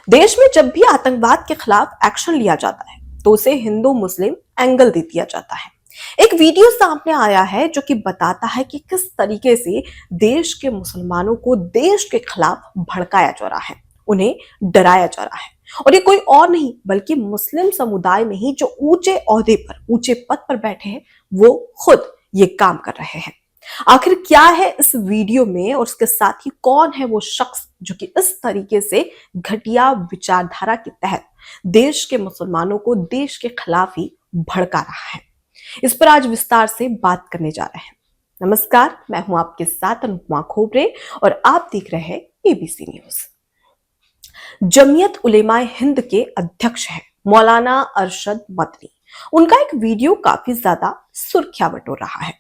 देश में जब भी आतंकवाद के खिलाफ एक्शन लिया जाता है तो उसे हिंदू मुस्लिम एंगल दे दिया जाता है। एक वीडियो सामने आया है जो कि बताता है कि किस तरीके से देश के मुसलमानों को देश के खिलाफ भड़काया जा रहा है, उन्हें डराया जा रहा है। और ये कोई और नहीं बल्कि मुस्लिम समुदाय में ही जो ऊंचे ओहदे पर ऊंचे पद पर बैठे हैं वो खुद ये काम कर रहे हैं। आखिर क्या है इस वीडियो में और उसके साथ ही कौन है वो शख्स जो कि इस तरीके से घटिया विचारधारा के तहत देश के मुसलमानों को देश के खिलाफ ही भड़का रहा है। इस पर आज विस्तार से बात करने जा रहे हैं। नमस्कार, मैं हूं आपके साथ अनुपमा खोबरे और आप देख रहे हैं एबीसी न्यूज। जमीयत उलेमाए हिंद के अध्यक्ष हैं मौलाना अरशद मदनी। उनका एक वीडियो काफी ज्यादा सुर्खियां बटोर रहा है।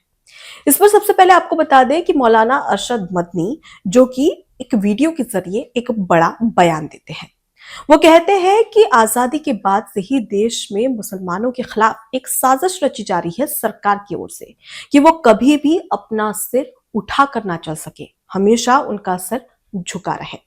इस पर सबसे पहले आपको बता दें कि मौलाना अरशद मदनी जो कि एक वीडियो के जरिए एक बड़ा बयान देते हैं। वो कहते हैं कि आजादी के बाद से ही देश में मुसलमानों के खिलाफ एक साजिश रची जा रही है सरकार की ओर से कि वो कभी भी अपना सिर उठा कर ना चल सके, हमेशा उनका सिर झुका रहे।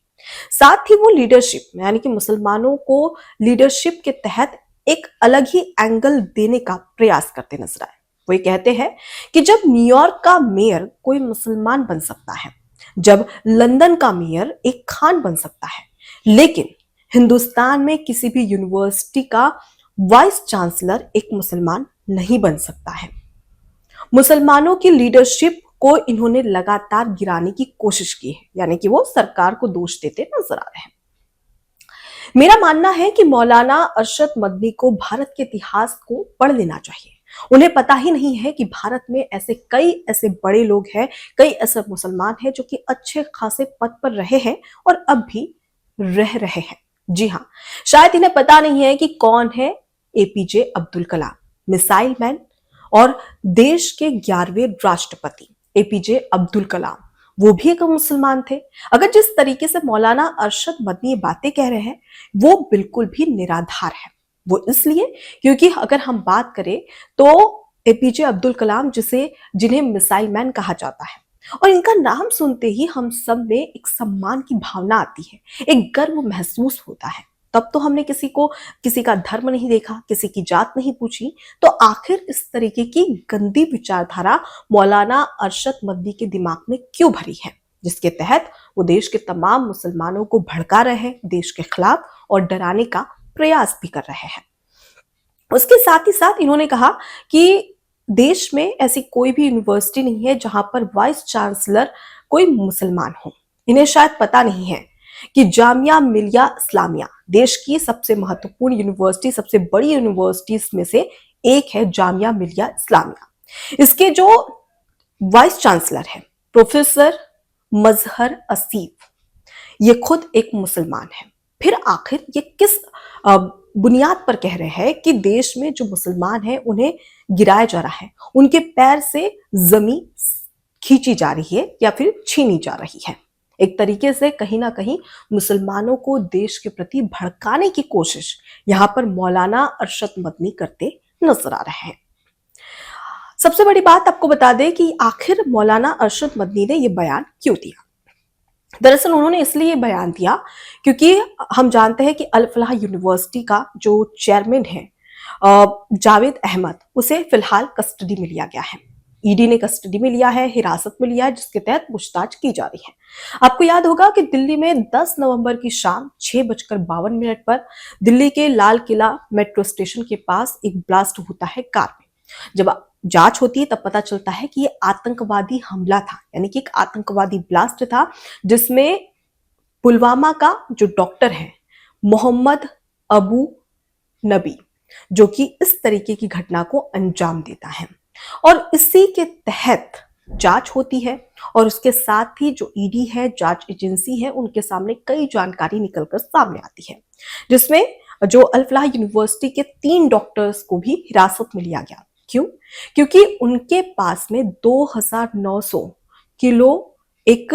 साथ ही वो लीडरशिप यानी कि मुसलमानों को लीडरशिप के तहत एक अलग ही एंगल देने का प्रयास करते नजर आए। वो ये कहते हैं कि जब न्यूयॉर्क का मेयर कोई मुसलमान बन सकता है, जब लंदन का मेयर एक खान बन सकता है, लेकिन हिंदुस्तान में किसी भी यूनिवर्सिटी का वाइस चांसलर एक मुसलमान नहीं बन सकता है। मुसलमानों की लीडरशिप को इन्होंने लगातार गिराने की कोशिश की है, यानी कि वो सरकार को दोष देते नजर आ रहे हैं। मेरा मानना है कि मौलाना अरशद मदनी को भारत के इतिहास को पढ़ लेना चाहिए। उन्हें पता ही नहीं है कि भारत में कई ऐसे बड़े लोग हैं, कई ऐसे मुसलमान हैं जो कि अच्छे खासे पद पर रहे हैं और अब भी रह रहे हैं। जी हाँ, शायद इन्हें पता नहीं है कि कौन है APJ Abdul Kalam, missile man और देश के 11वें राष्ट्रपति एपीजे अब्दुल कलाम, वो भी एक मुसलमान थे। अगर जिस तरीके से मौलाना अरशद मदनी ये बातें कह रहे हैं वो बिल्कुल भी निराधार है। वो इसलिए क्योंकि अगर हम बात करें तो एपीजे अब्दुल कलाम जिन्हें मिसाइल मैन कहा जाता है, और इनका नाम सुनते ही हम सब में एक सम्मान की भावना आती है, एक गर्व महसूस होता है। तब तो हमने किसी का धर्म नहीं देखा, किसी की जात नहीं पूछी, तो आखिर इस तरीके की गंदी विचारधारा मौलाना अरशद मदनी के दिमाग में क्यों भरी है, जिसके तहत वो देश के तमाम मुसलमानों को भड़का रहे हैं देश के खिलाफ और डराने का प्रयास भी कर रहे हैं। उसके साथ ही साथ इन्होंने कहा कि देश में ऐसी कोई भी यूनिवर्सिटी नहीं है जहां पर वाइस चांसलर कोई मुसलमान हो। इन्हें शायद पता नहीं है कि जामिया मिलिया इस्लामिया देश की सबसे महत्वपूर्ण यूनिवर्सिटी, सबसे बड़ी यूनिवर्सिटीज में से एक है जामिया मिलिया इस्लामिया। इसके जो वाइस चांसलर है प्रोफेसर मजहर असीफ, ये खुद एक मुसलमान है। फिर आखिर ये किस बुनियाद पर कह रहे हैं कि देश में जो मुसलमान हैं उन्हें गिराया जा रहा है, उनके पैर से जमीन खींची जा रही है या फिर छीनी जा रही है। एक तरीके से कहीं ना कहीं मुसलमानों को देश के प्रति भड़काने की कोशिश यहां पर मौलाना अरशद मदनी करते नजर आ रहे हैं। सबसे बड़ी बात आपको बता दें कि आखिर मौलाना अरशद मदनी ने यह बयान क्यों दिया। दरअसल उन्होंने इसलिए बयान दिया क्योंकि हम जानते हैं कि अल फलाह यूनिवर्सिटी का जो चेयरमैन है जावेद अहमद, उसे फिलहाल कस्टडी में लिया गया है। ईडी ने कस्टडी में लिया है, हिरासत में लिया है, जिसके तहत पूछताछ की जा रही है। आपको याद होगा कि दिल्ली में 10 नवंबर की शाम 6:52 पर दिल्ली के लाल किला मेट्रो स्टेशन के पास एक ब्लास्ट होता है कार में। जब जांच होती है तब पता चलता है कि ये आतंकवादी हमला था, यानी कि एक आतंकवादी ब्लास्ट था जिसमें पुलवामा का जो डॉक्टर है मोहम्मद अबू नबी, जो कि इस तरीके की घटना को अंजाम देता है। और इसी के तहत जांच होती है और उसके साथ ही जो ईडी है, जांच एजेंसी है, उनके सामने कई जानकारी निकलकर सामने आती है, जिसमें जो अल फलाह यूनिवर्सिटी के 3 डॉक्टर्स को भी हिरासत में लिया गया। क्यों? क्योंकि उनके पास में 2900 किलो एक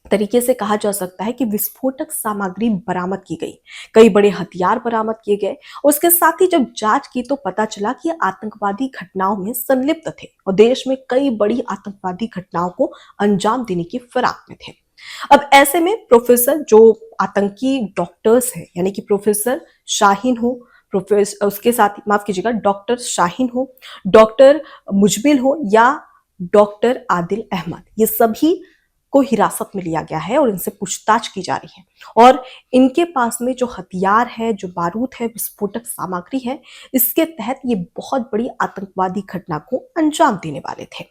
तरीके से कहा जा सकता है कि विस्फोटक सामग्री बरामद की गई, कई बड़े हथियार बरामद किए गए। उसके साथ ही जब जांच की तो पता चला कि आतंकवादी घटनाओं में संलिप्त थे और देश में कई बड़ी आतंकवादी घटनाओं को अंजाम देने की फिराक में थे। अब ऐसे में प्रोफेसर जो आतंकी डॉक्टर्स हैं, यानी कि प्रोफेसर शाहीन हो, प्रोफेसर उसके साथ माफ कीजिएगा डॉक्टर शाहीन हो, डॉक्टर मुजबिल हो या डॉक्टर आदिल अहमद, ये सभी को हिरासत में लिया गया है और इनसे पूछताछ की जा रही है। और इनके पास में जो हथियार है, जो बारूद है, विस्फोटक सामग्री है, इसके तहत ये बहुत बड़ी आतंकवादी घटना को अंजाम देने वाले थे।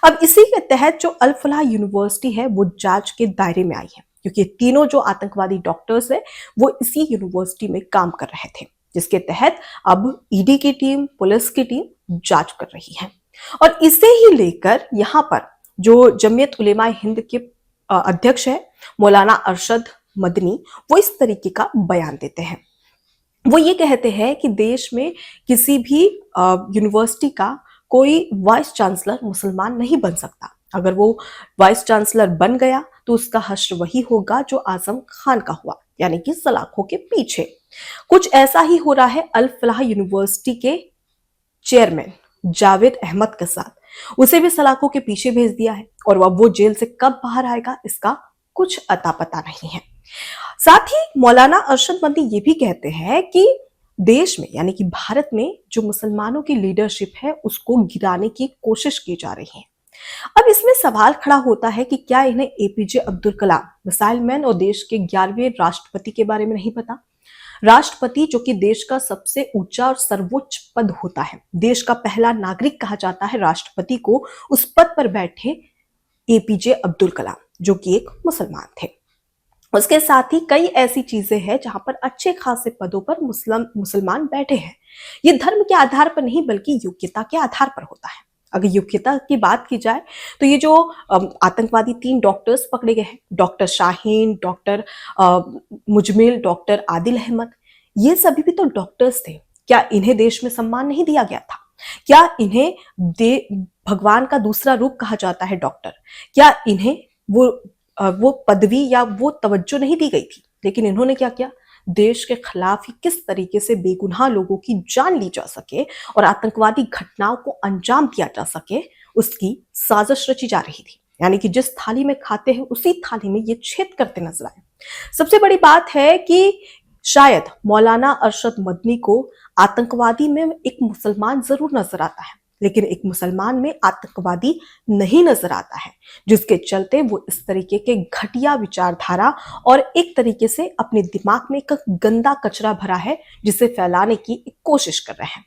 अब इसी के तहत जो अल फलाह यूनिवर्सिटी है वो जांच के दायरे में आई है, क्योंकि तीनों जो आतंकवादी डॉक्टर्स है वो इसी यूनिवर्सिटी में काम कर रहे थे, जिसके तहत अब ईडी की टीम, पुलिस की टीम जांच कर रही है। और इसे ही लेकर यहाँ पर जो जमीयत उलेमा हिंद के अध्यक्ष है मौलाना अरशद मदनी, वो इस तरीके का बयान देते हैं। वो ये कहते हैं कि देश में किसी भी यूनिवर्सिटी का कोई वाइस चांसलर मुसलमान नहीं बन सकता। अगर वो वाइस चांसलर बन गया तो उसका हश्र वही होगा जो आजम खान का हुआ, यानी कि सलाखों के पीछे। कुछ ऐसा ही हो रहा है अल फलाह यूनिवर्सिटी के चेयरमैन जावेद अहमद के साथ। उसे भी सलाखों के पीछे भेज दिया है और अब वो जेल से कब बाहर आएगा इसका कुछ अता पता नहीं है। साथ ही मौलाना अरशद मदनी ये भी कहते हैं कि देश में, यानी कि भारत में जो मुसलमानों की लीडरशिप है उसको गिराने की कोशिश की जा रही है। अब इसमें सवाल खड़ा होता है कि क्या इन्हें APJ Abdul Kalam, missile man और देश के 11वें राष्ट्रपति के बारे में नहीं पता? राष्ट्रपति जो कि देश का सबसे ऊंचा और सर्वोच्च पद होता है, देश का पहला नागरिक कहा जाता है राष्ट्रपति को, उस पद पर बैठे एपीजे अब्दुल कलाम जो कि एक मुसलमान थे। उसके साथ ही कई ऐसी चीजें हैं जहां पर अच्छे खासे पदों पर मुसलमान बैठे हैं। ये धर्म के आधार पर नहीं बल्कि योग्यता के आधार पर होता है। अगर योग्यता की बात की जाए तो ये जो आतंकवादी 3 डॉक्टर्स पकड़े गए हैं, doctor Shaheen, doctor Muzammil, doctor Adil Ahmed, ये सभी भी तो डॉक्टर्स थे। क्या इन्हें देश में सम्मान नहीं दिया गया था? क्या इन्हें भगवान का दूसरा रूप कहा जाता है डॉक्टर? क्या इन्हें वो पदवी या वो तवज्जो नहीं दी गई थी? लेकिन इन्होंने क्या किया? देश के खिलाफ ही किस तरीके से बेगुनाह लोगों की जान ली जा सके और आतंकवादी घटनाओं को अंजाम दिया जा सके, उसकी साजिश रची जा रही थी। यानी कि जिस थाली में खाते हैं उसी थाली में ये छेद करते नजर आए। सबसे बड़ी बात है कि शायद मौलाना अरशद मदनी को आतंकवादी में एक मुसलमान जरूर नजर आता है, लेकिन एक मुसलमान में आतंकवादी नहीं नजर आता है, जिसके चलते वो इस तरीके के घटिया विचारधारा और एक तरीके से अपने दिमाग में एक गंदा कचरा भरा है जिसे फैलाने की कोशिश कर रहे हैं।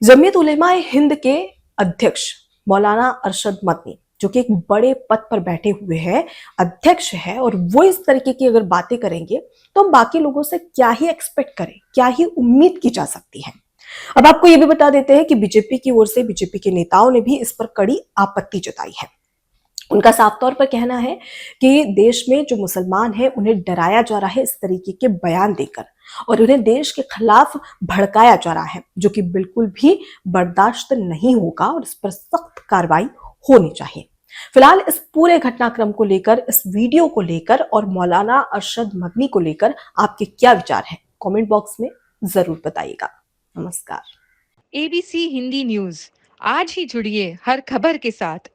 जमीयत उलेमा हिंद के अध्यक्ष मौलाना अरशद मदनी जो कि एक बड़े पद पर बैठे हुए हैं, अध्यक्ष है, और वो इस तरीके की अगर बातें करेंगे तो हम बाकी लोगों से क्या ही एक्सपेक्ट करें, क्या ही उम्मीद की जा सकती है। अब आपको ये भी बता देते हैं कि बीजेपी की ओर से बीजेपी के नेताओं ने भी इस पर कड़ी आपत्ति जताई है। उनका साफ तौर पर कहना है कि देश में जो मुसलमान हैं उन्हें डराया जा रहा है इस तरीके के बयान देकर, और उन्हें देश के खिलाफ भड़काया जा रहा है, जो कि बिल्कुल भी बर्दाश्त नहीं होगा और इस पर सख्त कार्रवाई होनी चाहिए। फिलहाल इस पूरे घटनाक्रम को लेकर, इस वीडियो को लेकर और मौलाना अरशद मदनी को लेकर आपके क्या विचार हैं, कमेंट बॉक्स में जरूर बताइएगा। नमस्कार। एबीसी हिंदी न्यूज, आज ही जुड़िए हर खबर के साथ।